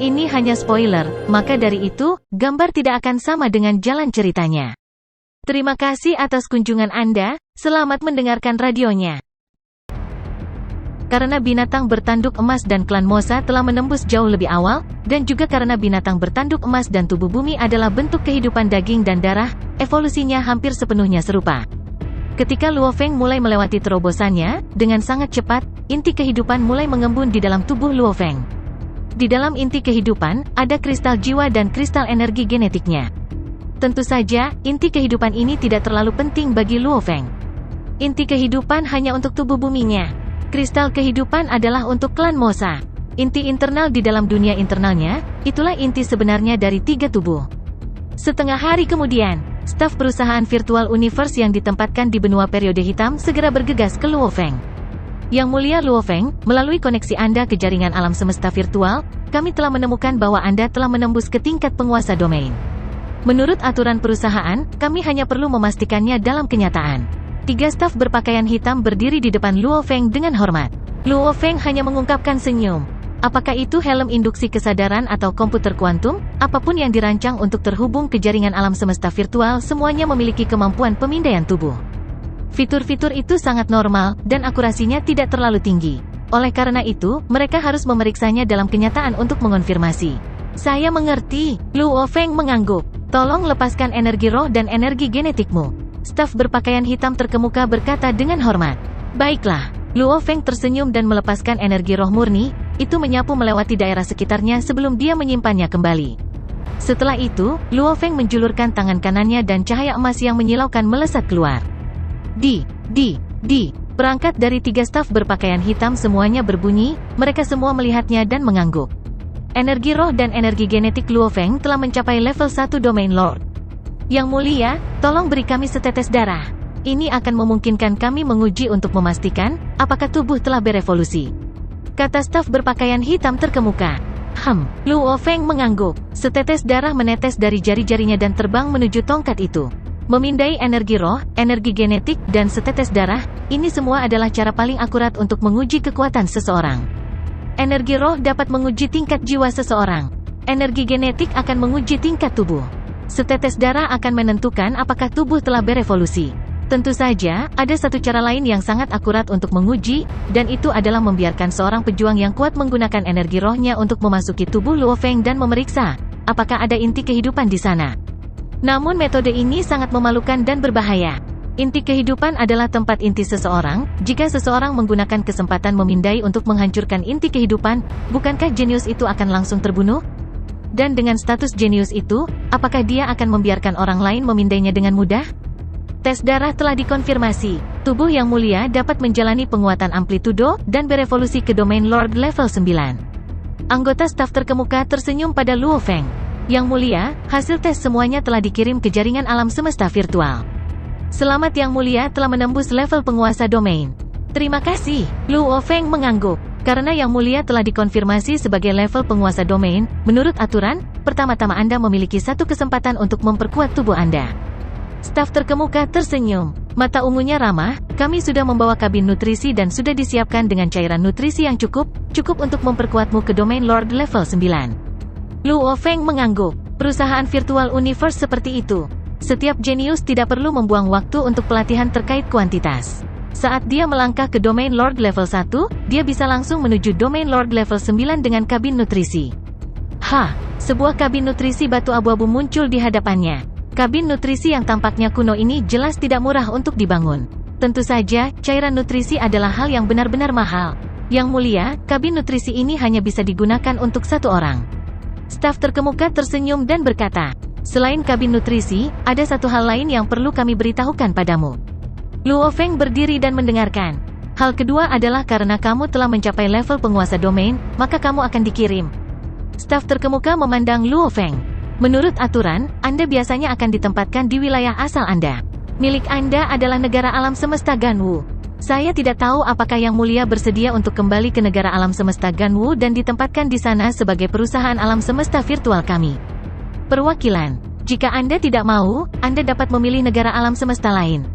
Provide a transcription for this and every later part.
ini hanya spoiler, maka dari itu, gambar tidak akan sama dengan jalan ceritanya. Terima kasih atas kunjungan Anda, selamat mendengarkan radionya. Karena binatang bertanduk emas dan klan Mosa telah menembus jauh lebih awal, dan juga karena binatang bertanduk emas dan tubuh bumi adalah bentuk kehidupan daging dan darah, evolusinya hampir sepenuhnya serupa. Ketika Luo Feng mulai melewati terobosannya, dengan sangat cepat, inti kehidupan mulai mengembun di dalam tubuh Luo Feng. Di dalam inti kehidupan, ada kristal jiwa dan kristal energi genetiknya. Tentu saja, inti kehidupan ini tidak terlalu penting bagi Luo Feng. Inti kehidupan hanya untuk tubuh buminya. Kristal kehidupan adalah untuk klan Mosa. Inti internal di dalam dunia internalnya, itulah inti sebenarnya dari 3 tubuh. Setengah hari kemudian, staf perusahaan virtual universe yang ditempatkan di benua periode hitam segera bergegas ke Luo Feng. Yang mulia Luo Feng, melalui koneksi Anda ke jaringan alam semesta virtual, kami telah menemukan bahwa Anda telah menembus ke tingkat penguasa domain. Menurut aturan perusahaan, kami hanya perlu memastikannya dalam kenyataan. 3 staf berpakaian hitam berdiri di depan Luo Feng dengan hormat. Luo Feng hanya mengungkapkan senyum. Apakah itu helm induksi kesadaran atau komputer kuantum? Apapun yang dirancang untuk terhubung ke jaringan alam semesta virtual semuanya memiliki kemampuan pemindaian tubuh. Fitur-fitur itu sangat normal, dan akurasinya tidak terlalu tinggi. Oleh karena itu, mereka harus memeriksanya dalam kenyataan untuk mengonfirmasi. Saya mengerti, Luo Feng mengangguk. Tolong lepaskan energi roh dan energi genetikmu. Staf berpakaian hitam terkemuka berkata dengan hormat. Baiklah. Luo Feng tersenyum dan melepaskan energi roh murni, itu menyapu melewati daerah sekitarnya sebelum dia menyimpannya kembali. Setelah itu, Luo Feng menjulurkan tangan kanannya dan cahaya emas yang menyilaukan melesat keluar. Perangkat dari 3 staf berpakaian hitam semuanya berbunyi, mereka semua melihatnya dan mengangguk. Energi roh dan energi genetik Luo Feng telah mencapai level 1 Domain Lord. Yang mulia, tolong beri kami setetes darah. Ini akan memungkinkan kami menguji untuk memastikan, apakah tubuh telah berevolusi. Kata staf berpakaian hitam terkemuka. Luo Feng mengangguk. Setetes darah menetes dari jari-jarinya dan terbang menuju tongkat itu. Memindai energi roh, energi genetik, dan setetes darah, ini semua adalah cara paling akurat untuk menguji kekuatan seseorang. Energi roh dapat menguji tingkat jiwa seseorang. Energi genetik akan menguji tingkat tubuh. Setetes darah akan menentukan apakah tubuh telah berevolusi. Tentu saja, ada satu cara lain yang sangat akurat untuk menguji, dan itu adalah membiarkan seorang pejuang yang kuat menggunakan energi rohnya untuk memasuki tubuh Luo Feng dan memeriksa, apakah ada inti kehidupan di sana. Namun metode ini sangat memalukan dan berbahaya. Inti kehidupan adalah tempat inti seseorang. Jika seseorang menggunakan kesempatan memindai untuk menghancurkan inti kehidupan, bukankah jenius itu akan langsung terbunuh? Dan dengan status jenius itu, apakah dia akan membiarkan orang lain memindainya dengan mudah? Tes darah telah dikonfirmasi. Tubuh yang mulia dapat menjalani penguatan amplitudo dan berevolusi ke domain Lord level 9. Anggota staf terkemuka tersenyum pada Luo Feng. Yang mulia, hasil tes semuanya telah dikirim ke jaringan alam semesta virtual. Selamat Yang Mulia telah menembus level penguasa domain. Terima kasih, Luo Feng mengangguk. Karena Yang Mulia telah dikonfirmasi sebagai level penguasa domain, menurut aturan, pertama-tama Anda memiliki satu kesempatan untuk memperkuat tubuh Anda. Staf terkemuka tersenyum. Mata ungunya ramah, kami sudah membawa kabin nutrisi dan sudah disiapkan dengan cairan nutrisi yang cukup untuk memperkuatmu ke domain Lord level 9. Luo Feng mengangguk. Perusahaan virtual universe seperti itu. Setiap jenius tidak perlu membuang waktu untuk pelatihan terkait kuantitas. Saat dia melangkah ke domain Lord level 1, dia bisa langsung menuju domain Lord level 9 dengan kabin nutrisi. Sebuah kabin nutrisi batu abu-abu muncul di hadapannya. Kabin nutrisi yang tampaknya kuno ini jelas tidak murah untuk dibangun. Tentu saja, cairan nutrisi adalah hal yang benar-benar mahal. Yang Mulia, kabin nutrisi ini hanya bisa digunakan untuk 1 orang. Staf terkemuka tersenyum dan berkata, selain kabin nutrisi, ada satu hal lain yang perlu kami beritahukan padamu. Luo Feng berdiri dan mendengarkan. Hal kedua adalah karena kamu telah mencapai level penguasa domain, maka kamu akan dikirim. Staf terkemuka memandang Luo Feng. Menurut aturan, Anda biasanya akan ditempatkan di wilayah asal Anda. Milik Anda adalah negara alam semesta Ganwu. Saya tidak tahu apakah Yang Mulia bersedia untuk kembali ke negara alam semesta Ganwu dan ditempatkan di sana sebagai perusahaan alam semesta virtual kami. Perwakilan, jika Anda tidak mau, Anda dapat memilih negara alam semesta lain.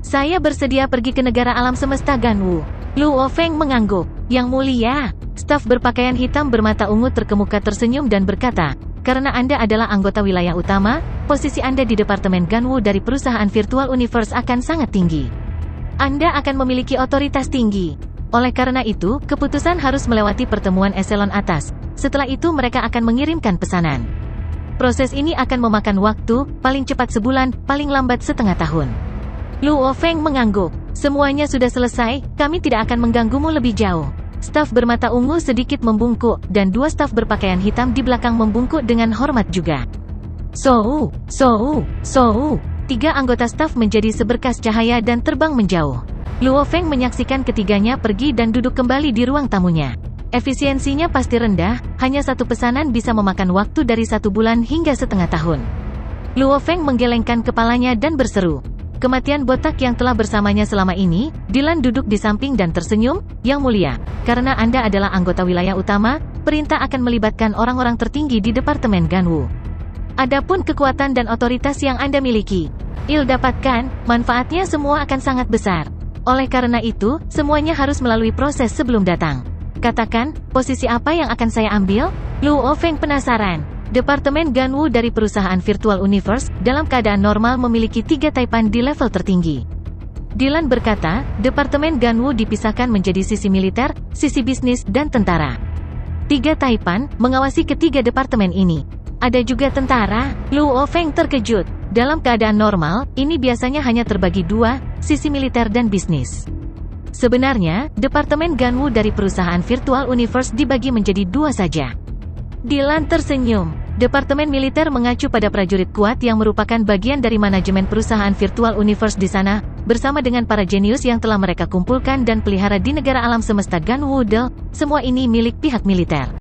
Saya bersedia pergi ke negara alam semesta Ganwu. Luo Feng mengangguk. Yang mulia, staf berpakaian hitam bermata ungu terkemuka tersenyum dan berkata, karena Anda adalah anggota wilayah utama, posisi Anda di Departemen Ganwu dari perusahaan Virtual Universe akan sangat tinggi. Anda akan memiliki otoritas tinggi. Oleh karena itu, keputusan harus melewati pertemuan eselon atas. Setelah itu mereka akan mengirimkan pesanan. Proses ini akan memakan waktu, paling cepat sebulan, paling lambat setengah tahun. Luo Feng mengangguk. Semuanya sudah selesai, kami tidak akan mengganggumu lebih jauh. Staf bermata ungu sedikit membungkuk, dan dua staf berpakaian hitam di belakang membungkuk dengan hormat juga. Sou. Tiga anggota staf menjadi seberkas cahaya dan terbang menjauh. Luo Feng menyaksikan ketiganya pergi dan duduk kembali di ruang tamunya. Efisiensinya pasti rendah, hanya satu pesanan bisa memakan waktu dari 1 bulan hingga setengah tahun. Luo Feng menggelengkan kepalanya dan berseru. Kematian botak yang telah bersamanya selama ini, Dylan duduk di samping dan tersenyum, Yang mulia, karena Anda adalah anggota wilayah utama, perintah akan melibatkan orang-orang tertinggi di Departemen Ganwu. Adapun kekuatan dan otoritas yang Anda miliki, dapatkan, manfaatnya semua akan sangat besar. Oleh karena itu, semuanya harus melalui proses sebelum datang. Katakan, posisi apa yang akan saya ambil? Luo Feng penasaran. Departemen Ganwu dari perusahaan Virtual Universe, dalam keadaan normal memiliki 3 taipan di level tertinggi. Dylan berkata, Departemen Ganwu dipisahkan menjadi sisi militer, sisi bisnis, dan tentara. 3 taipan mengawasi ketiga departemen ini. Ada juga tentara. Luo Feng terkejut. Dalam keadaan normal, ini biasanya hanya terbagi 2, sisi militer dan bisnis. Sebenarnya, Departemen Ganwu dari perusahaan Virtual Universe dibagi menjadi 2 saja. Dylan tersenyum. Departemen militer mengacu pada prajurit kuat yang merupakan bagian dari manajemen perusahaan Virtual Universe di sana, bersama dengan para jenius yang telah mereka kumpulkan dan pelihara di negara alam semesta Ganwudel, semua ini milik pihak militer.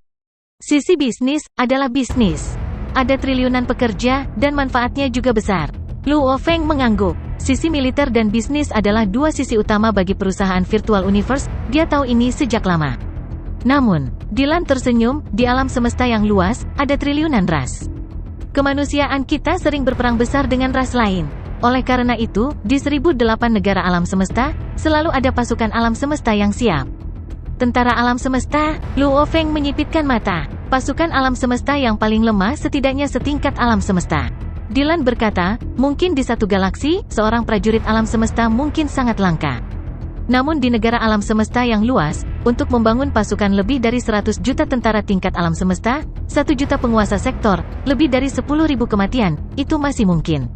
Sisi bisnis adalah bisnis. Ada triliunan pekerja, dan manfaatnya juga besar. Luo Feng mengangguk. Sisi militer dan bisnis adalah 2 sisi utama bagi perusahaan Virtual Universe, dia tahu ini sejak lama. Namun, Dylan tersenyum, di alam semesta yang luas, ada triliunan ras. Kemanusiaan kita sering berperang besar dengan ras lain. Oleh karena itu, di 1008 negara alam semesta, selalu ada pasukan alam semesta yang siap. Tentara alam semesta, Luo Feng menyipitkan mata. Pasukan alam semesta yang paling lemah setidaknya setingkat alam semesta. Dylan berkata, mungkin di satu galaksi, seorang prajurit alam semesta mungkin sangat langka. Namun di negara alam semesta yang luas, untuk membangun pasukan lebih dari 100 juta tentara tingkat alam semesta, 1 juta penguasa sektor, lebih dari 10.000 kematian, itu masih mungkin.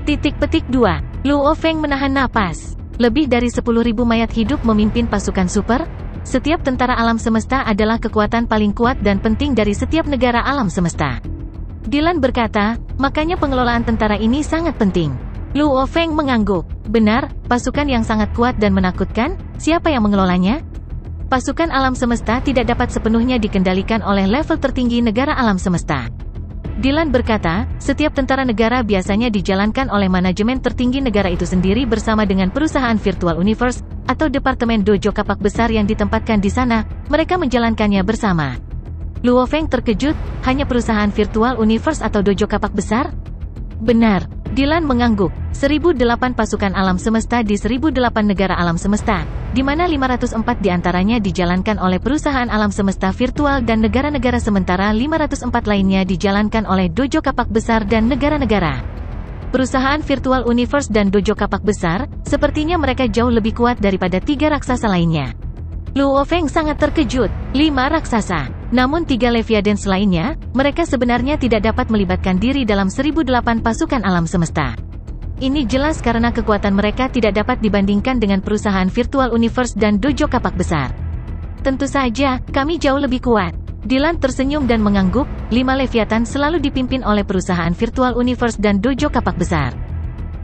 Petik 2. Luo Feng menahan napas. Lebih dari 10.000 mayat hidup memimpin pasukan super? Setiap tentara alam semesta adalah kekuatan paling kuat dan penting dari setiap negara alam semesta. Dylan berkata, makanya pengelolaan tentara ini sangat penting. Luo Feng mengangguk. Benar, pasukan yang sangat kuat dan menakutkan, siapa yang mengelolanya? Pasukan alam semesta tidak dapat sepenuhnya dikendalikan oleh level tertinggi negara alam semesta. Dylan berkata, setiap tentara negara biasanya dijalankan oleh manajemen tertinggi negara itu sendiri bersama dengan perusahaan Virtual Universe, atau Departemen Dojo Kapak Besar yang ditempatkan di sana, mereka menjalankannya bersama. Luo Feng terkejut, hanya perusahaan Virtual Universe atau Dojo Kapak Besar? Benar. Dylan mengangguk. 1008 pasukan alam semesta di 1008 negara alam semesta, di mana 504 diantaranya dijalankan oleh perusahaan alam semesta virtual dan negara-negara sementara 504 lainnya dijalankan oleh Dojo Kapak Besar dan negara-negara. Perusahaan Virtual Universe dan Dojo Kapak Besar, sepertinya mereka jauh lebih kuat daripada 3 raksasa lainnya. Luo Feng sangat terkejut. 5 raksasa. Namun 3 Leviathans lainnya, mereka sebenarnya tidak dapat melibatkan diri dalam 1008 pasukan alam semesta. Ini jelas karena kekuatan mereka tidak dapat dibandingkan dengan perusahaan Virtual Universe dan Dojo Kapak Besar. Tentu saja, kami jauh lebih kuat. Dylan tersenyum dan mengangguk, 5 Leviathan selalu dipimpin oleh perusahaan Virtual Universe dan Dojo Kapak Besar.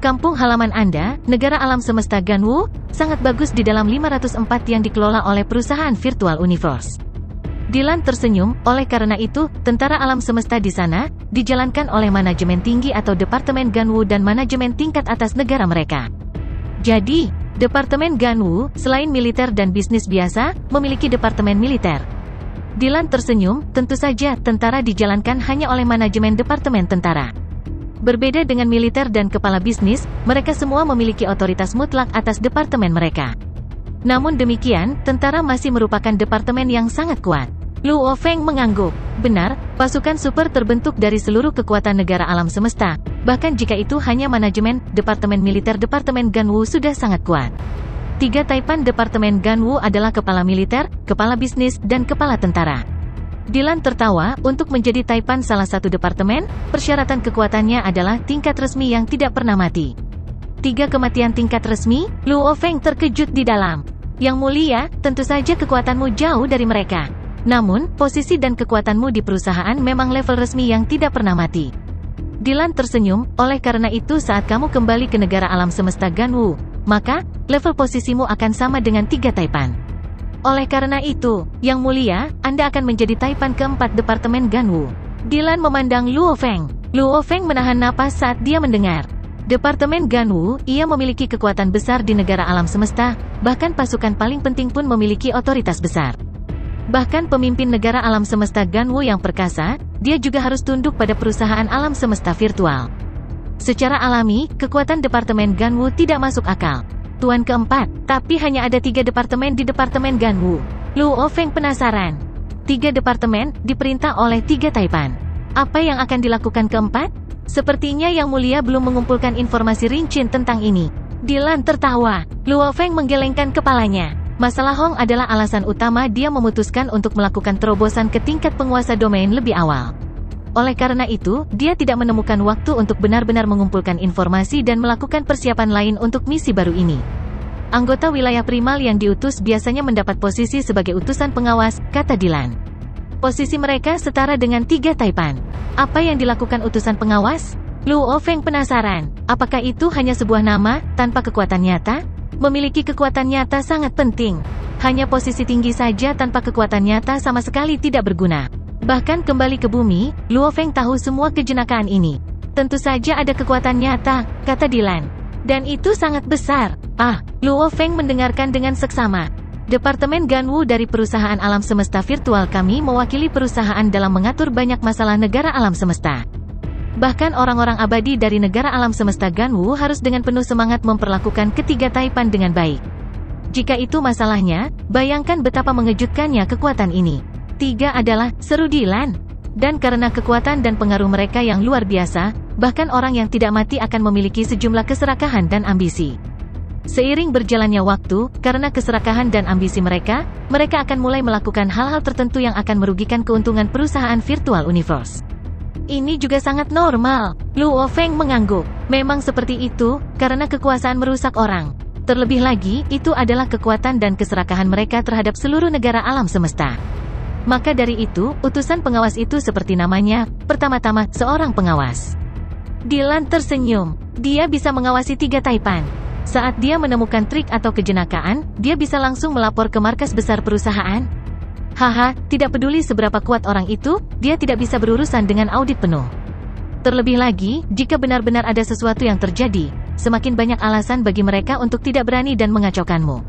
Kampung halaman Anda, negara alam semesta Ganwu, sangat bagus di dalam 504 yang dikelola oleh perusahaan Virtual Universe. Dylan tersenyum, oleh karena itu, tentara alam semesta di sana, dijalankan oleh manajemen tinggi atau Departemen Ganwu dan manajemen tingkat atas negara mereka. Jadi, Departemen Ganwu, selain militer dan bisnis biasa, memiliki Departemen Militer. Dylan tersenyum, tentu saja, tentara dijalankan hanya oleh manajemen Departemen Tentara. Berbeda dengan militer dan kepala bisnis, mereka semua memiliki otoritas mutlak atas departemen mereka. Namun demikian, tentara masih merupakan departemen yang sangat kuat. Luo Feng mengangguk. Benar, pasukan super terbentuk dari seluruh kekuatan negara alam semesta. Bahkan jika itu hanya manajemen, departemen militer Departemen Ganwu sudah sangat kuat. 3 taipan Departemen Ganwu adalah kepala militer, kepala bisnis, dan kepala tentara. Dylan tertawa, untuk menjadi taipan salah satu departemen, persyaratan kekuatannya adalah tingkat resmi yang tidak pernah mati. 3 kematian tingkat resmi? Luo Feng terkejut di dalam. Yang mulia, tentu saja kekuatanmu jauh dari mereka. Namun, posisi dan kekuatanmu di perusahaan memang level resmi yang tidak pernah mati. Dylan tersenyum, oleh karena itu saat kamu kembali ke negara alam semesta Ganwu, maka, level posisimu akan sama dengan 3 taipan. Oleh karena itu, Yang Mulia, Anda akan menjadi taipan keempat Departemen Ganwu. Dylan memandang Luo Feng. Luo Feng menahan napas saat dia mendengar. Departemen Ganwu, ia memiliki kekuatan besar di negara alam semesta, bahkan pasukan paling penting pun memiliki otoritas besar. Bahkan pemimpin negara alam semesta Ganwu yang perkasa, dia juga harus tunduk pada perusahaan alam semesta virtual. Secara alami, kekuatan Departemen Ganwu tidak masuk akal. Tuan keempat, tapi hanya ada 3 departemen di Departemen Ganwu. Luo Feng penasaran. 3 departemen, diperintah oleh 3 taipan. Apa yang akan dilakukan keempat? Sepertinya Yang Mulia belum mengumpulkan informasi rinci tentang ini. Dylan tertawa. Luo Feng menggelengkan kepalanya. Masalah Hong adalah alasan utama dia memutuskan untuk melakukan terobosan ke tingkat penguasa domain lebih awal. Oleh karena itu, dia tidak menemukan waktu untuk benar-benar mengumpulkan informasi dan melakukan persiapan lain untuk misi baru ini. Anggota wilayah primal yang diutus biasanya mendapat posisi sebagai utusan pengawas, kata Dylan. Posisi mereka setara dengan 3 taipan. Apa yang dilakukan utusan pengawas? Luo Feng penasaran. Apakah itu hanya sebuah nama, tanpa kekuatan nyata? Memiliki kekuatan nyata sangat penting. Hanya posisi tinggi saja tanpa kekuatan nyata sama sekali tidak berguna. Bahkan kembali ke bumi, Luo Feng tahu semua kejenakaan ini. Tentu saja ada kekuatan nyata, kata Dylan. Dan itu sangat besar. Luo Feng mendengarkan dengan seksama. Departemen Ganwu dari perusahaan alam semesta virtual kami mewakili perusahaan dalam mengatur banyak masalah negara alam semesta. Bahkan orang-orang abadi dari negara alam semesta Ganwu harus dengan penuh semangat memperlakukan ketiga taipan dengan baik. Jika itu masalahnya, bayangkan betapa mengejutkannya kekuatan ini. 3 adalah, seru Dylan. Dan karena kekuatan dan pengaruh mereka yang luar biasa, bahkan orang yang tidak mati akan memiliki sejumlah keserakahan dan ambisi. Seiring berjalannya waktu, karena keserakahan dan ambisi mereka akan mulai melakukan hal-hal tertentu yang akan merugikan keuntungan perusahaan virtual universe. Ini juga sangat normal. Luo Feng mengangguk. Memang seperti itu, karena kekuasaan merusak orang. Terlebih lagi, itu adalah kekuatan dan keserakahan mereka terhadap seluruh negara alam semesta. Maka dari itu, utusan pengawas itu seperti namanya, pertama-tama, seorang pengawas. Dylan tersenyum. Dia bisa mengawasi 3 taipan. Saat dia menemukan trik atau kejenakaan, dia bisa langsung melapor ke markas besar perusahaan. Tidak peduli seberapa kuat orang itu, dia tidak bisa berurusan dengan audit penuh. Terlebih lagi, jika benar-benar ada sesuatu yang terjadi, semakin banyak alasan bagi mereka untuk tidak berani dan mengacaukanmu.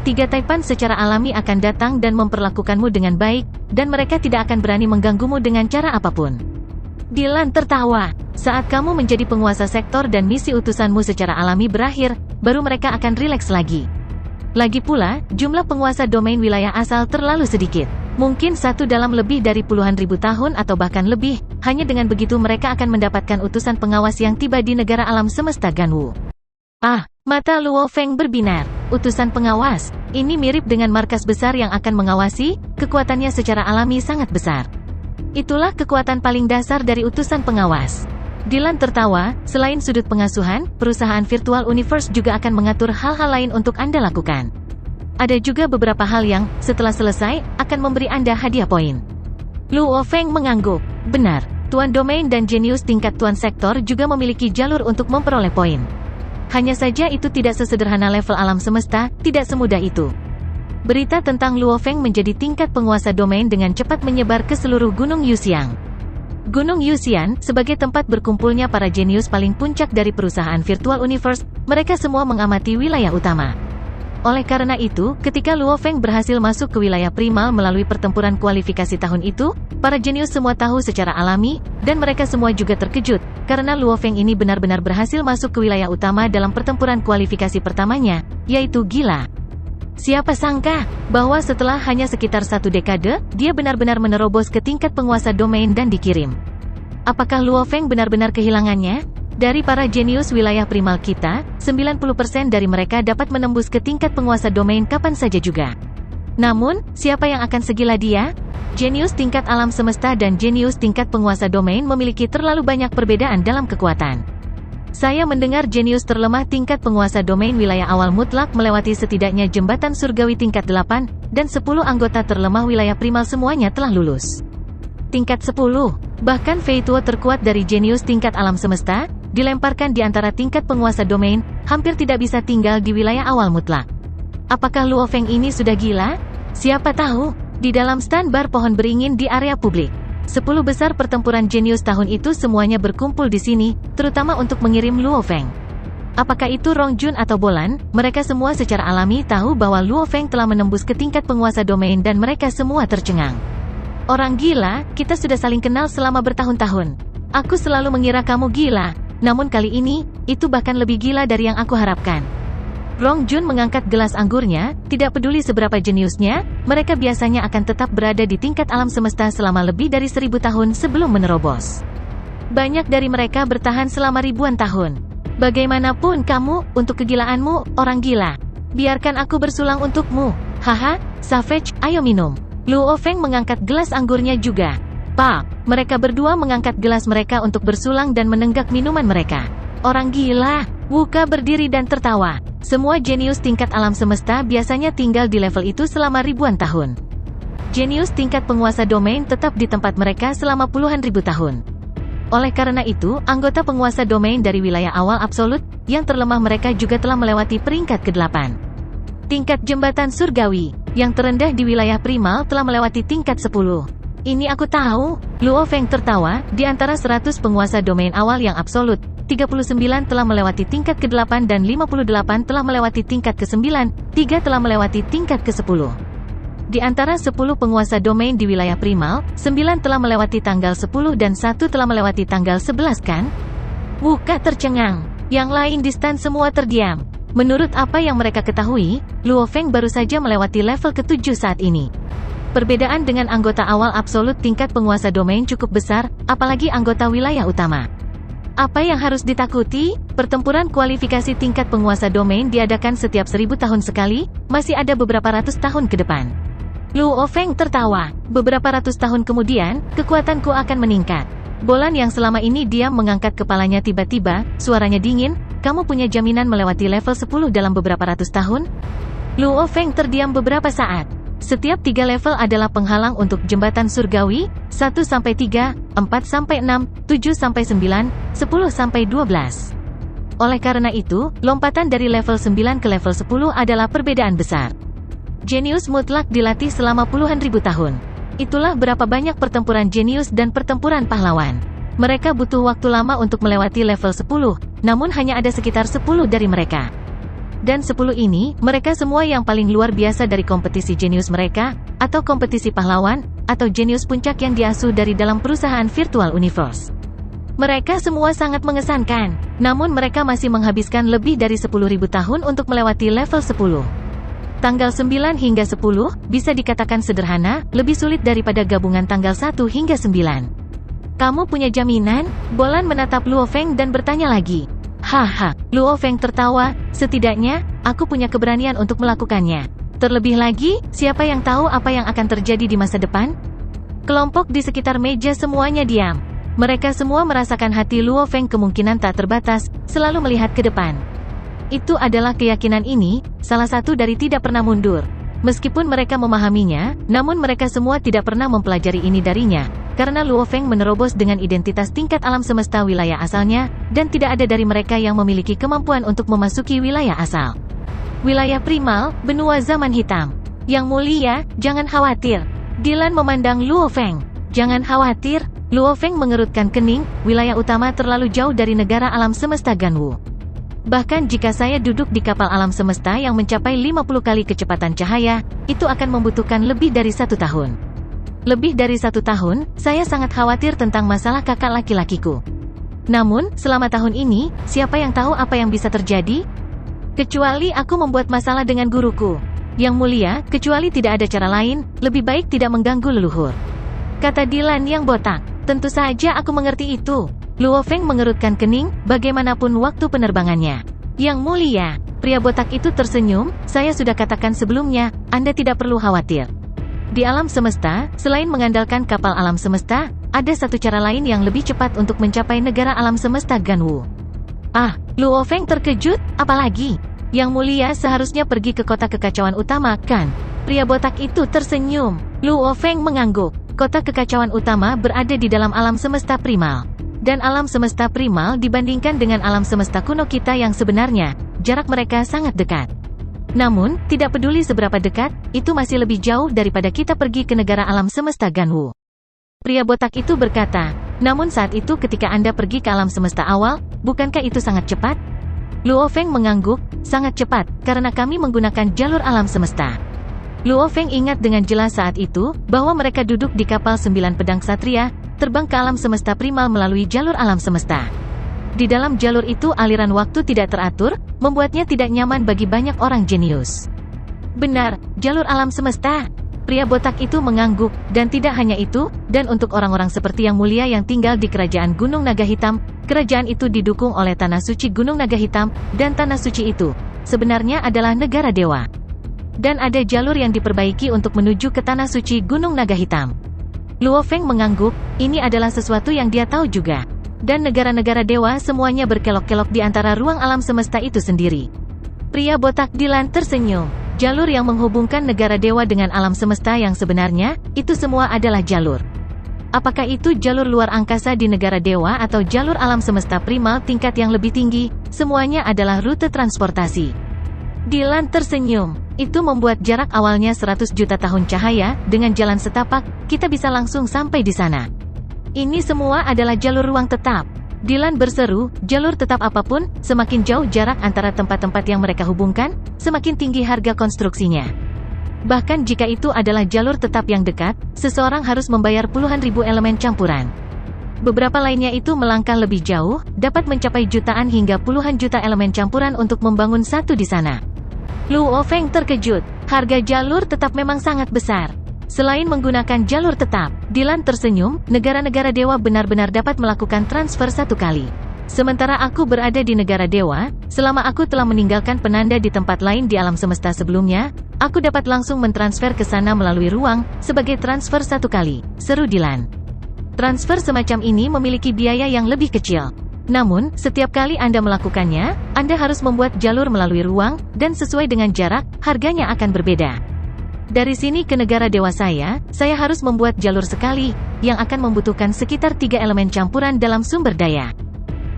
3 taipan secara alami akan datang dan memperlakukanmu dengan baik, dan mereka tidak akan berani mengganggumu dengan cara apapun. Dylan tertawa. Saat kamu menjadi penguasa sektor dan misi utusanmu secara alami berakhir, baru mereka akan rileks lagi. Lagi pula, jumlah penguasa domain wilayah asal terlalu sedikit. Mungkin 1 dalam lebih dari puluhan ribu tahun atau bahkan lebih, hanya dengan begitu mereka akan mendapatkan utusan pengawas yang tiba di negara alam semesta Ganwu. Mata Luo Feng berbinar. Utusan pengawas, ini mirip dengan markas besar yang akan mengawasi, kekuatannya secara alami sangat besar. Itulah kekuatan paling dasar dari utusan pengawas. Dylan tertawa, selain sudut pengasuhan, perusahaan virtual universe juga akan mengatur hal-hal lain untuk Anda lakukan. Ada juga beberapa hal yang, setelah selesai, akan memberi Anda hadiah poin. Luo Feng mengangguk. Benar, Tuan Domain dan Jenius tingkat Tuan Sektor juga memiliki jalur untuk memperoleh poin. Hanya saja itu tidak sesederhana level alam semesta, tidak semudah itu. Berita tentang Luo Feng menjadi tingkat penguasa domain dengan cepat menyebar ke seluruh Gunung Yuxiang. Gunung Yuxian, sebagai tempat berkumpulnya para jenius paling puncak dari perusahaan virtual universe, mereka semua mengamati wilayah utama. Oleh karena itu, ketika Luo Feng berhasil masuk ke wilayah primal melalui pertempuran kualifikasi tahun itu, para jenius semua tahu secara alami, dan mereka semua juga terkejut, karena Luo Feng ini benar-benar berhasil masuk ke wilayah utama dalam pertempuran kualifikasi pertamanya, yaitu gila. Siapa sangka, bahwa setelah hanya sekitar 1 dekade, dia benar-benar menerobos ke tingkat penguasa domain dan dikirim. Apakah Luo Feng benar-benar kehilangannya? Dari para jenius wilayah primal kita, 90% dari mereka dapat menembus ke tingkat penguasa domain kapan saja juga. Namun, siapa yang akan segila dia? Jenius tingkat alam semesta dan jenius tingkat penguasa domain memiliki terlalu banyak perbedaan dalam kekuatan. Saya mendengar jenius terlemah tingkat penguasa domain wilayah awal mutlak melewati setidaknya jembatan surgawi tingkat 8, dan 10 anggota terlemah wilayah primal semuanya telah lulus. Tingkat 10, bahkan Fei Tuo terkuat dari jenius tingkat alam semesta, dilemparkan di antara tingkat penguasa domain, hampir tidak bisa tinggal di wilayah awal mutlak. Apakah Luo Feng ini sudah gila? Siapa tahu, di dalam stand bar pohon beringin di area publik. 10 besar pertempuran jenius tahun itu semuanya berkumpul di sini, terutama untuk mengirim Luo Feng. Apakah itu Rong Jun atau Bolan, mereka semua secara alami tahu bahwa Luo Feng telah menembus ke tingkat penguasa domain dan mereka semua tercengang. Orang gila, kita sudah saling kenal selama bertahun-tahun. Aku selalu mengira kamu gila, namun kali ini, itu bahkan lebih gila dari yang aku harapkan. Rong Jun mengangkat gelas anggurnya, tidak peduli seberapa jeniusnya, mereka biasanya akan tetap berada di tingkat alam semesta selama lebih dari 1000 tahun sebelum menerobos. Banyak dari mereka bertahan selama ribuan tahun. Bagaimanapun kamu, untuk kegilaanmu, orang gila. Biarkan aku bersulang untukmu. Haha, Savage, ayo minum. Luo Feng mengangkat gelas anggurnya juga. Pak, mereka berdua mengangkat gelas mereka untuk bersulang dan menenggak minuman mereka. Orang gila. Wuka berdiri dan tertawa. Semua jenius tingkat alam semesta biasanya tinggal di level itu selama ribuan tahun. Jenius tingkat penguasa domain tetap di tempat mereka selama puluhan ribu tahun. Oleh karena itu, anggota penguasa domain dari wilayah awal absolut, yang terlemah mereka juga telah melewati peringkat ke-8. Tingkat jembatan surgawi, yang terendah di wilayah primal telah melewati tingkat 10. Ini aku tahu, Luo Feng tertawa, di antara 100 penguasa domain awal yang absolut, 39 telah melewati tingkat ke-8 dan 58 telah melewati tingkat ke-9, 3 telah melewati tingkat ke-10. Di antara 10 penguasa domain di wilayah primal, 9 telah melewati tanggal 10 dan 1 telah melewati tanggal 11 kan? Wuka tercengang. Yang lain di stand semua terdiam. Menurut apa yang mereka ketahui, Luo Feng baru saja melewati level ke-7 saat ini. Perbedaan dengan anggota awal absolut tingkat penguasa domain cukup besar, apalagi anggota wilayah utama. Apa yang harus ditakuti? Pertempuran kualifikasi tingkat penguasa domain diadakan setiap 1000 tahun sekali, masih ada beberapa ratus tahun ke depan. Luo Feng tertawa. Beberapa ratus tahun kemudian, kekuatanku akan meningkat. Bolan yang selama ini diam mengangkat kepalanya tiba-tiba, suaranya dingin, kamu punya jaminan melewati level 10 dalam beberapa ratus tahun? Luo Feng terdiam beberapa saat. Setiap 3 level adalah penghalang untuk jembatan surgawi, 1-3, 4-6, 7-9, 10-12. Oleh karena itu, lompatan dari level 9 ke level 10 adalah perbedaan besar. Jenius mutlak dilatih selama puluhan ribu tahun. Itulah berapa banyak pertempuran jenius dan pertempuran pahlawan. Mereka butuh waktu lama untuk melewati level 10, namun hanya ada sekitar 10 dari mereka. Dan 10 ini, mereka semua yang paling luar biasa dari kompetisi jenius mereka, atau kompetisi pahlawan, atau jenius puncak yang diasuh dari dalam perusahaan virtual universe. Mereka semua sangat mengesankan, namun mereka masih menghabiskan lebih dari 10.000 tahun untuk melewati level 10. Tanggal 9 hingga 10, bisa dikatakan sederhana, lebih sulit daripada gabungan tanggal 1 hingga 9. Kamu punya jaminan? Bolan menatap Luo Feng dan bertanya lagi. Haha, Luo Feng tertawa, setidaknya, aku punya keberanian untuk melakukannya. Terlebih lagi, siapa yang tahu apa yang akan terjadi di masa depan? Kelompok di sekitar meja semuanya diam. Mereka semua merasakan hati Luo Feng kemungkinan tak terbatas, selalu melihat ke depan. Itu adalah keyakinan ini, salah satu dari tidak pernah mundur. Meskipun mereka memahaminya, namun mereka semua tidak pernah mempelajari ini darinya. Karena Luo Feng menerobos dengan identitas tingkat alam semesta wilayah asalnya, dan tidak ada dari mereka yang memiliki kemampuan untuk memasuki wilayah asal. Wilayah primal, benua zaman hitam. Yang mulia, jangan khawatir. Dylan memandang Luo Feng. Jangan khawatir, Luo Feng mengerutkan kening, wilayah utama terlalu jauh dari negara alam semesta Ganwu. Bahkan jika saya duduk di kapal alam semesta yang mencapai 50 kali kecepatan cahaya, itu akan membutuhkan lebih dari 1 tahun. Lebih dari 1 tahun, saya sangat khawatir tentang masalah kakak laki-lakiku. Namun, selama tahun ini, siapa yang tahu apa yang bisa terjadi? Kecuali aku membuat masalah dengan guruku. Yang mulia, kecuali tidak ada cara lain, lebih baik tidak mengganggu leluhur. Kata Dylan yang botak. Tentu saja aku mengerti itu. Luo Feng mengerutkan kening, bagaimanapun waktu penerbangannya. Yang mulia, pria botak itu tersenyum, saya sudah katakan sebelumnya, Anda tidak perlu khawatir. Di alam semesta, selain mengandalkan kapal alam semesta, ada satu cara lain yang lebih cepat untuk mencapai negara alam semesta Ganwu. Ah, Luo Feng terkejut, apalagi? Yang mulia seharusnya pergi ke kota kekacauan utama, kan? Pria botak itu tersenyum. Luo Feng mengangguk. Kota kekacauan utama berada di dalam alam semesta primal. Dan alam semesta primal dibandingkan dengan alam semesta kuno kita yang sebenarnya, jarak mereka sangat dekat. Namun, tidak peduli seberapa dekat, itu masih lebih jauh daripada kita pergi ke negara alam semesta Ganwu. Pria botak itu berkata, namun saat itu ketika Anda pergi ke alam semesta awal, bukankah itu sangat cepat? Luo Feng mengangguk, sangat cepat, karena kami menggunakan jalur alam semesta. Luo Feng ingat dengan jelas saat itu, bahwa mereka duduk di kapal 9 pedang satria, terbang ke alam semesta primal melalui jalur alam semesta. Di dalam jalur itu aliran waktu tidak teratur, membuatnya tidak nyaman bagi banyak orang jenius. Benar, jalur alam semesta. Pria botak itu mengangguk, dan tidak hanya itu, dan untuk orang-orang seperti Yang Mulia yang tinggal di kerajaan Gunung Naga Hitam, kerajaan itu didukung oleh Tanah Suci Gunung Naga Hitam, dan Tanah Suci itu, sebenarnya adalah negara dewa. Dan ada jalur yang diperbaiki untuk menuju ke Tanah Suci Gunung Naga Hitam. Luo Feng mengangguk, ini adalah sesuatu yang dia tahu juga. Dan negara-negara dewa semuanya berkelok-kelok di antara ruang alam semesta itu sendiri. Pria botak Dylan tersenyum. Jalur yang menghubungkan negara dewa dengan alam semesta yang sebenarnya, itu semua adalah jalur. Apakah itu jalur luar angkasa di negara dewa atau jalur alam semesta primal tingkat yang lebih tinggi, semuanya adalah rute transportasi. Dylan tersenyum. Itu membuat jarak awalnya 100 juta tahun cahaya, dengan jalan setapak, kita bisa langsung sampai di sana. Ini semua adalah jalur ruang tetap. Dylan berseru, jalur tetap apapun, semakin jauh jarak antara tempat-tempat yang mereka hubungkan, semakin tinggi harga konstruksinya. Bahkan jika itu adalah jalur tetap yang dekat, seseorang harus membayar puluhan ribu elemen campuran. Beberapa lainnya itu melangkah lebih jauh, dapat mencapai jutaan hingga puluhan juta elemen campuran untuk membangun satu di sana. Luo Feng terkejut, harga jalur tetap memang sangat besar. Selain menggunakan jalur tetap, Dylan tersenyum, negara-negara dewa benar-benar dapat melakukan transfer satu kali. Sementara aku berada di negara dewa, selama aku telah meninggalkan penanda di tempat lain di alam semesta sebelumnya, aku dapat langsung mentransfer ke sana melalui ruang, sebagai transfer satu kali, seru Dylan. Transfer semacam ini memiliki biaya yang lebih kecil. Namun, setiap kali Anda melakukannya, Anda harus membuat jalur melalui ruang, dan sesuai dengan jarak, harganya akan berbeda. Dari sini ke negara dewa saya harus membuat jalur sekali, yang akan membutuhkan sekitar 3 elemen campuran dalam sumber daya.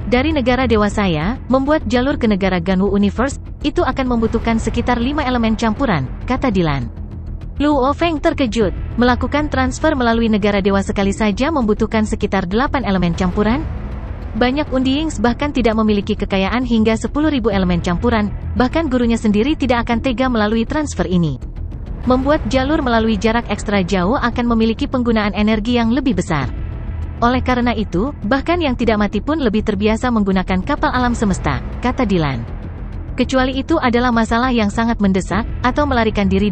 Dari negara dewa saya, membuat jalur ke negara Ganwu Universe, itu akan membutuhkan sekitar 5 elemen campuran, kata Dylan. Luo Feng terkejut, melakukan transfer melalui negara dewa sekali saja membutuhkan sekitar 8 elemen campuran? Banyak Undiings bahkan tidak memiliki kekayaan hingga 10.000 elemen campuran, bahkan gurunya sendiri tidak akan tega melalui transfer ini. Membuat jalur melalui jarak ekstra jauh akan memiliki penggunaan energi yang lebih besar. Oleh karena itu, bahkan yang tidak mati pun lebih terbiasa menggunakan kapal alam semesta, kata Dylan. Kecuali itu adalah masalah yang sangat mendesak, atau melarikan diri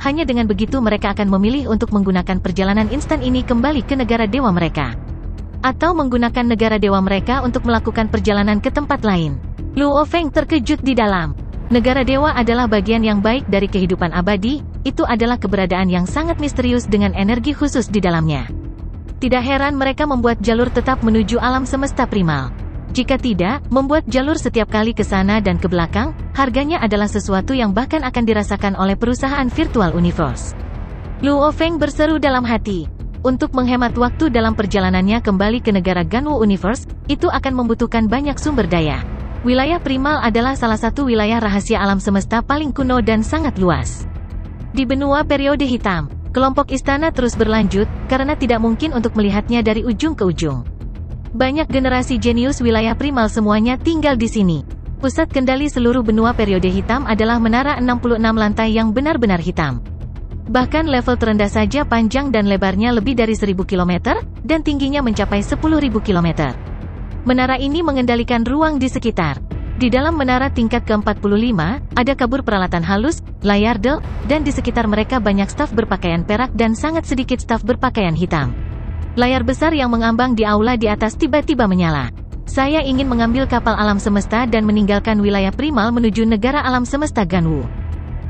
hanya dengan begitu mereka akan memilih untuk menggunakan perjalanan instan ini kembali ke negara dewa mereka. Atau menggunakan negara dewa mereka untuk melakukan perjalanan ke tempat lain. Luo Feng terkejut di dalam. Negara dewa adalah bagian yang baik dari kehidupan abadi, itu adalah keberadaan yang sangat misterius dengan energi khusus di dalamnya. Tidak heran mereka membuat jalur tetap menuju alam semesta primal. Jika tidak, membuat jalur setiap kali ke sana dan ke belakang, harganya adalah sesuatu yang bahkan akan dirasakan oleh perusahaan virtual universe. Luo Feng berseru dalam hati. Untuk menghemat waktu dalam perjalanannya kembali ke negara Ganwu Universe, itu akan membutuhkan banyak sumber daya. Wilayah primal adalah salah satu wilayah rahasia alam semesta paling kuno dan sangat luas. Di benua periode hitam, kelompok istana terus berlanjut, karena tidak mungkin untuk melihatnya dari ujung ke ujung. Banyak generasi jenius wilayah primal semuanya tinggal di sini. Pusat kendali seluruh benua periode hitam adalah menara 66 lantai yang benar-benar hitam. Bahkan level terendah saja panjang dan lebarnya lebih dari 1000 km, dan tingginya mencapai 10.000 km. Menara ini mengendalikan ruang di sekitar. Di dalam menara tingkat ke-45, ada kabur peralatan halus, layar Dell, dan di sekitar mereka banyak staf berpakaian perak dan sangat sedikit staf berpakaian hitam. Layar besar yang mengambang di aula di atas tiba-tiba menyala. Saya ingin mengambil kapal alam semesta dan meninggalkan wilayah primal menuju negara alam semesta Ganwu.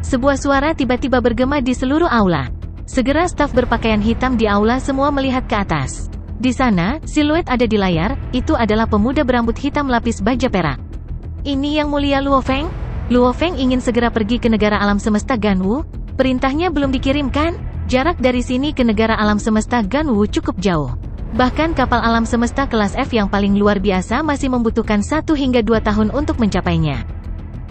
Sebuah suara tiba-tiba bergema di seluruh aula. Segera staf berpakaian hitam di aula semua melihat ke atas. Di sana, siluet ada di layar, itu adalah pemuda berambut hitam lapis baja perak. Ini Yang Mulia Luo Feng? Luo Feng ingin segera pergi ke negara alam semesta Ganwu. Perintahnya belum dikirimkan? Jarak dari sini ke negara alam semesta Ganwu cukup jauh. Bahkan kapal alam semesta kelas F yang paling luar biasa masih membutuhkan 1 hingga 2 tahun untuk mencapainya.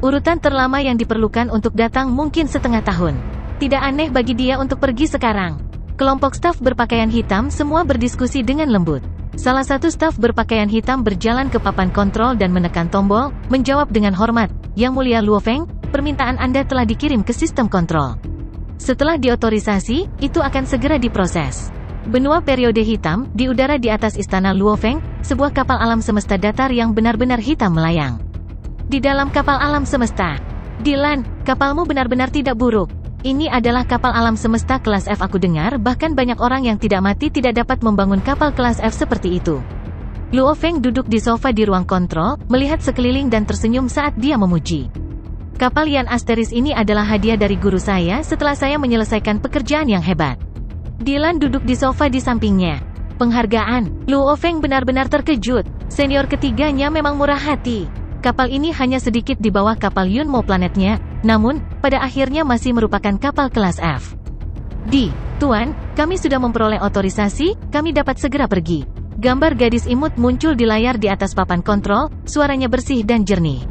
Urutan terlama yang diperlukan untuk datang mungkin setengah tahun. Tidak aneh bagi dia untuk pergi sekarang. Kelompok staf berpakaian hitam semua berdiskusi dengan lembut. Salah satu staf berpakaian hitam berjalan ke papan kontrol dan menekan tombol, menjawab dengan hormat, "Yang Mulia Luo Feng, permintaan Anda telah dikirim ke sistem kontrol. Setelah diotorisasi, itu akan segera diproses." Benua periode hitam, di udara di atas istana Luo Feng, sebuah kapal alam semesta datar yang benar-benar hitam melayang. Di dalam kapal alam semesta. "Dylan, kapalmu benar-benar tidak buruk. Ini adalah kapal alam semesta kelas F. Aku dengar bahkan banyak orang yang tidak mati tidak dapat membangun kapal kelas F seperti itu." Luo Feng duduk di sofa di ruang kontrol, melihat sekeliling dan tersenyum saat dia memuji. "Kapal Yan Asteris ini adalah hadiah dari guru saya setelah saya menyelesaikan pekerjaan yang hebat." Dylan duduk di sofa di sampingnya. "Penghargaan?" Luo Feng benar-benar terkejut. Senior ketiganya memang murah hati. Kapal ini hanya sedikit di bawah kapal Yunmo planetnya, namun, pada akhirnya masih merupakan kapal kelas F. Tuan, kami sudah memperoleh otorisasi, kami dapat segera pergi." Gambar gadis imut muncul di layar di atas papan kontrol, suaranya bersih dan jernih.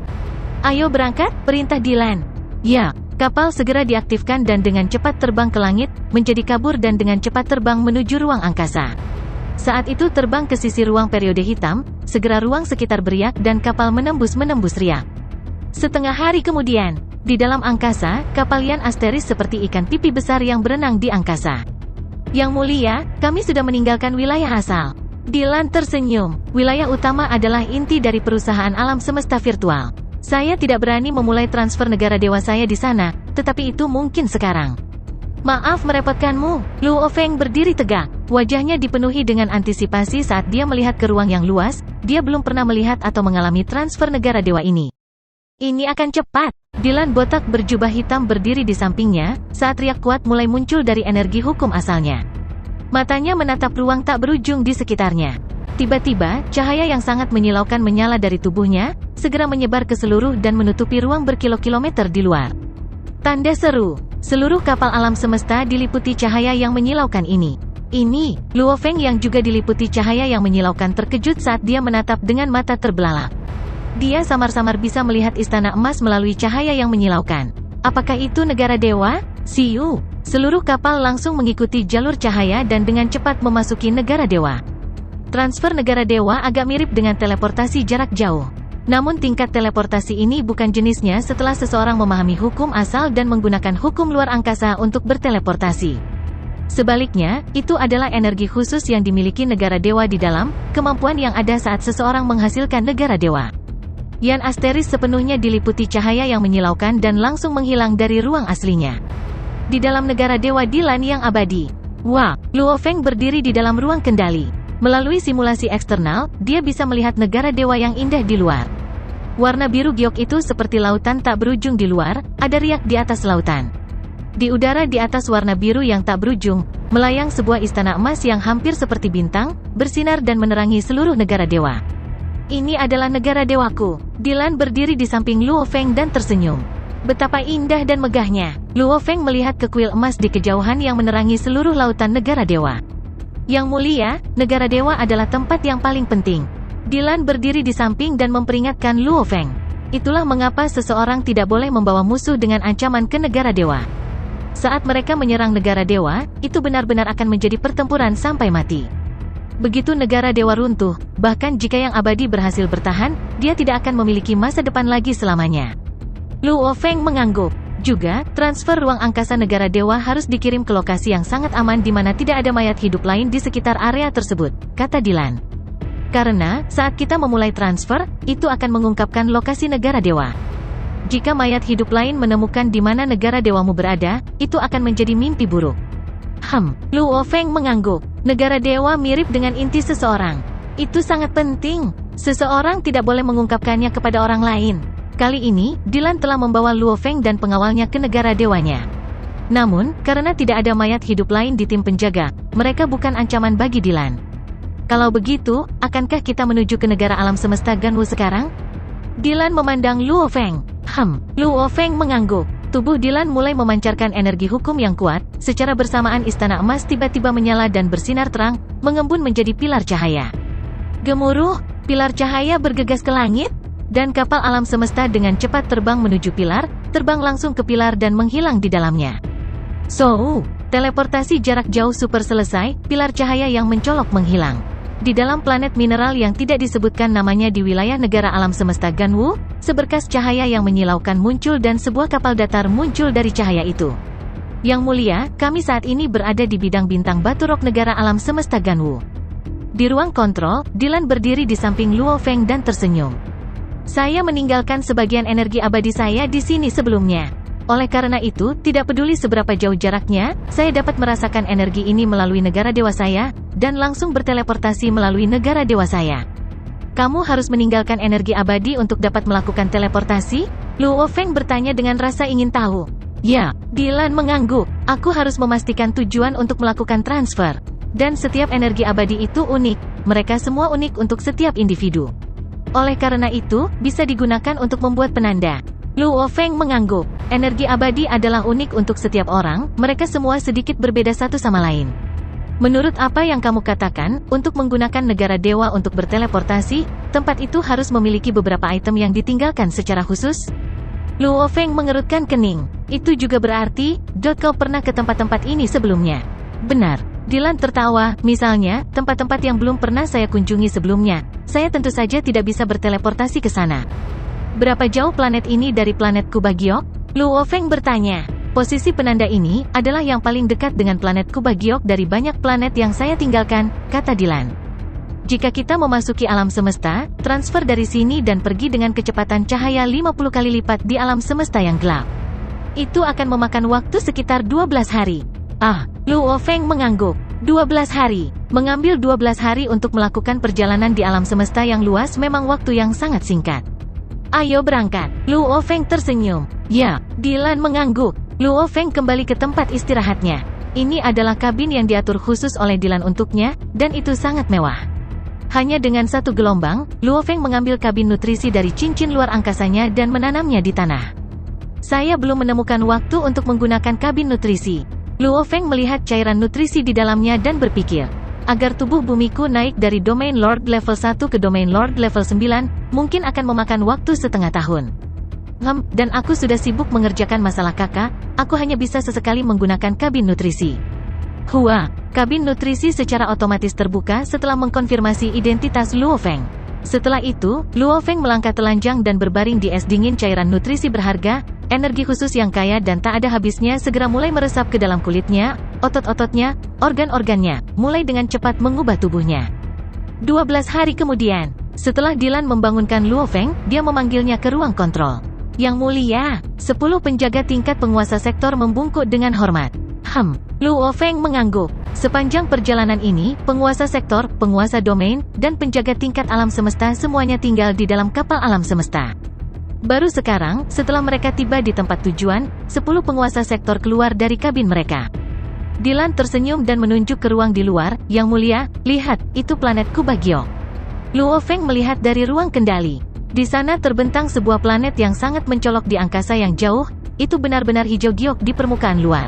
"Ayo berangkat," perintah Dylan. "Ya." Kapal segera diaktifkan dan dengan cepat terbang ke langit, menjadi kabur dan dengan cepat terbang menuju ruang angkasa. Saat itu terbang ke sisi ruang periode hitam, segera ruang sekitar beriak dan kapal menembus riak. Setengah hari kemudian, di dalam angkasa, kapal Yan Asteris seperti ikan pipi besar yang berenang di angkasa. "Yang Mulia, kami sudah meninggalkan wilayah asal." Dylan tersenyum. "Wilayah utama adalah inti dari perusahaan alam semesta virtual. Saya tidak berani memulai transfer negara dewa saya di sana, tetapi itu mungkin sekarang." "Maaf merepotkanmu." Luo Feng berdiri tegak. Wajahnya dipenuhi dengan antisipasi saat dia melihat ke ruang yang luas, dia belum pernah melihat atau mengalami transfer negara dewa ini. "Ini akan cepat." Dylan botak berjubah hitam berdiri di sampingnya, saat riak kuat mulai muncul dari energi hukum asalnya. Matanya menatap ruang tak berujung di sekitarnya. Tiba-tiba, cahaya yang sangat menyilaukan menyala dari tubuhnya, segera menyebar ke seluruh dan menutupi ruang berkilo-kilometer di luar. Tanda seru. Seluruh kapal alam semesta diliputi cahaya yang menyilaukan ini. Luo Feng yang juga diliputi cahaya yang menyilaukan terkejut saat dia menatap dengan mata terbelalak. Dia samar-samar bisa melihat istana emas melalui cahaya yang menyilaukan. Apakah itu negara dewa? Siu. Seluruh kapal langsung mengikuti jalur cahaya dan dengan cepat memasuki negara dewa. Transfer negara dewa agak mirip dengan teleportasi jarak jauh. Namun tingkat teleportasi ini bukan jenisnya setelah seseorang memahami hukum asal dan menggunakan hukum luar angkasa untuk berteleportasi. Sebaliknya, itu adalah energi khusus yang dimiliki negara dewa di dalam, kemampuan yang ada saat seseorang menghasilkan negara dewa. Yan Asteris sepenuhnya diliputi cahaya yang menyilaukan dan langsung menghilang dari ruang aslinya. Di dalam negara dewa Dylan yang abadi. Wah, Luo Feng berdiri di dalam ruang kendali. Melalui simulasi eksternal, dia bisa melihat negara dewa yang indah di luar. Warna biru giok itu seperti lautan tak berujung di luar, ada riak di atas lautan. Di udara di atas warna biru yang tak berujung, melayang sebuah istana emas yang hampir seperti bintang, bersinar dan menerangi seluruh negara dewa. "Ini adalah negara dewaku." Dylan berdiri di samping Luo Feng dan tersenyum. Betapa indah dan megahnya. Luo Feng melihat ke kuil emas di kejauhan yang menerangi seluruh lautan negara dewa. "Yang Mulia, negara dewa adalah tempat yang paling penting." Dylan berdiri di samping dan memperingatkan Luo Feng. Itulah mengapa seseorang tidak boleh membawa musuh dengan ancaman ke negara dewa. Saat mereka menyerang negara dewa, itu benar-benar akan menjadi pertempuran sampai mati. Begitu negara dewa runtuh, bahkan jika yang abadi berhasil bertahan, dia tidak akan memiliki masa depan lagi selamanya. Luo Feng mengangguk. Juga, transfer ruang angkasa negara dewa harus dikirim ke lokasi yang sangat aman di mana tidak ada mayat hidup lain di sekitar area tersebut, kata Dylan. Karena, saat kita memulai transfer, itu akan mengungkapkan lokasi negara dewa. Jika mayat hidup lain menemukan di mana negara dewamu berada, itu akan menjadi mimpi buruk. Luo Feng mengangguk. Negara dewa mirip dengan inti seseorang. Itu sangat penting. Seseorang tidak boleh mengungkapkannya kepada orang lain. Kali ini, Dylan telah membawa Luo Feng dan pengawalnya ke negara dewanya. Namun, karena tidak ada mayat hidup lain di tim penjaga, mereka bukan ancaman bagi Dylan. Kalau begitu, akankah kita menuju ke negara alam semesta Ganwu sekarang? Dylan memandang Luo Feng. Luo Feng mengangguk. Tubuh Dylan mulai memancarkan energi hukum yang kuat. Secara bersamaan istana emas tiba-tiba menyala dan bersinar terang, mengembun menjadi pilar cahaya. Gemuruh, pilar cahaya bergegas ke langit, dan kapal alam semesta dengan cepat terbang menuju pilar, terbang langsung ke pilar dan menghilang di dalamnya. Teleportasi jarak jauh super selesai, pilar cahaya yang mencolok menghilang. Di dalam planet mineral yang tidak disebutkan namanya di wilayah negara alam semesta Ganwu, seberkas cahaya yang menyilaukan muncul dan sebuah kapal datar muncul dari cahaya itu. Yang mulia, kami saat ini berada di bidang bintang batu rok negara alam semesta Ganwu. Di ruang kontrol, Dylan berdiri di samping Luo Feng dan tersenyum. Saya meninggalkan sebagian energi abadi saya di sini sebelumnya. Oleh karena itu, tidak peduli seberapa jauh jaraknya, saya dapat merasakan energi ini melalui negara dewa saya, dan langsung berteleportasi melalui negara dewa saya. Kamu harus meninggalkan energi abadi untuk dapat melakukan teleportasi? Luo Feng bertanya dengan rasa ingin tahu. Ya, Dylan mengangguk. Aku harus memastikan tujuan untuk melakukan transfer. Dan setiap energi abadi itu unik, mereka semua unik untuk setiap individu. Oleh karena itu, bisa digunakan untuk membuat penanda. Luo Feng mengangguk. Energi abadi adalah unik untuk setiap orang, mereka semua sedikit berbeda satu sama lain. Menurut apa yang kamu katakan, untuk menggunakan negara dewa untuk berteleportasi, tempat itu harus memiliki beberapa item yang ditinggalkan secara khusus? Luo Feng mengerutkan kening. Itu juga berarti, kau pernah ke tempat-tempat ini sebelumnya? Benar. Dylan tertawa, misalnya, tempat-tempat yang belum pernah saya kunjungi sebelumnya. Saya tentu saja tidak bisa berteleportasi ke sana. Berapa jauh planet ini dari planet Kubagiok? Luo Feng bertanya. Posisi penanda ini adalah yang paling dekat dengan planet Kubagiok dari banyak planet yang saya tinggalkan, kata Dylan. Jika kita memasuki alam semesta, transfer dari sini dan pergi dengan kecepatan cahaya 50 kali lipat di alam semesta yang gelap. Itu akan memakan waktu sekitar 12 hari. Luo Feng mengangguk. 12 hari. Mengambil 12 hari untuk melakukan perjalanan di alam semesta yang luas memang waktu yang sangat singkat. Ayo berangkat. Luo Feng tersenyum. Ya, Dylan mengangguk. Luo Feng kembali ke tempat istirahatnya. Ini adalah kabin yang diatur khusus oleh Dylan untuknya, dan itu sangat mewah. Hanya dengan satu gelombang, Luo Feng mengambil kabin nutrisi dari cincin luar angkasanya dan menanamnya di tanah. Saya belum menemukan waktu untuk menggunakan kabin nutrisi. Luo Feng melihat cairan nutrisi di dalamnya dan berpikir, agar tubuh bumiku naik dari domain Lord level 1 ke domain Lord level 9, mungkin akan memakan waktu setengah tahun. Dan aku sudah sibuk mengerjakan masalah kakak, aku hanya bisa sesekali menggunakan kabin nutrisi. Kabin nutrisi secara otomatis terbuka setelah mengkonfirmasi identitas Luo Feng. Setelah itu, Luo Feng melangkah telanjang dan berbaring di es dingin cairan nutrisi berharga, energi khusus yang kaya dan tak ada habisnya segera mulai meresap ke dalam kulitnya, otot-ototnya, organ-organnya, mulai dengan cepat mengubah tubuhnya. 12 hari kemudian, setelah Dylan membangunkan Luo Feng, dia memanggilnya ke ruang kontrol. Yang mulia, 10 penjaga tingkat penguasa sektor membungkuk dengan hormat. Luo Feng mengangguk. Sepanjang perjalanan ini, penguasa sektor, penguasa domain, dan penjaga tingkat alam semesta semuanya tinggal di dalam kapal alam semesta. Baru sekarang, setelah mereka tiba di tempat tujuan, 10 penguasa sektor keluar dari kabin mereka. Dylan tersenyum dan menunjuk ke ruang di luar. Yang mulia, lihat, itu planet Kubagiok. Luo Feng melihat dari ruang kendali. Di sana terbentang sebuah planet yang sangat mencolok di angkasa yang jauh, itu benar-benar hijau giok di permukaan luar.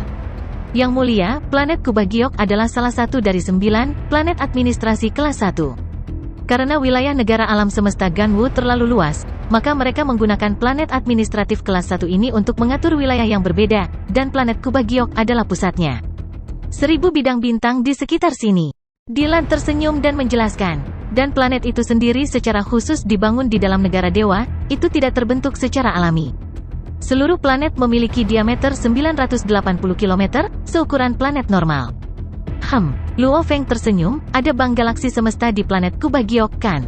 Yang mulia, planet Kubagiok adalah salah satu dari 9 planet administrasi kelas 1. Karena wilayah negara alam semesta Ganwu terlalu luas, maka mereka menggunakan planet administratif kelas 1 ini untuk mengatur wilayah yang berbeda, dan planet Kubagiok adalah pusatnya. 1000 bidang bintang di sekitar sini. Dylan tersenyum dan menjelaskan, dan planet itu sendiri secara khusus dibangun di dalam negara dewa, itu tidak terbentuk secara alami. Seluruh planet memiliki diameter 980 km, seukuran planet normal. Luo Feng tersenyum, ada bank galaksi semesta di planetku Bagiok kan?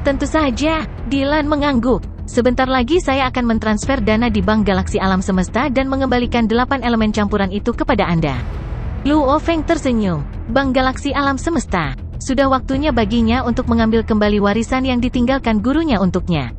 Tentu saja, Dylan mengangguk. Sebentar lagi saya akan mentransfer dana di bank galaksi alam semesta dan mengembalikan 8 elemen campuran itu kepada Anda. Luo Feng tersenyum. Bank galaksi alam semesta. Sudah waktunya baginya untuk mengambil kembali warisan yang ditinggalkan gurunya untuknya.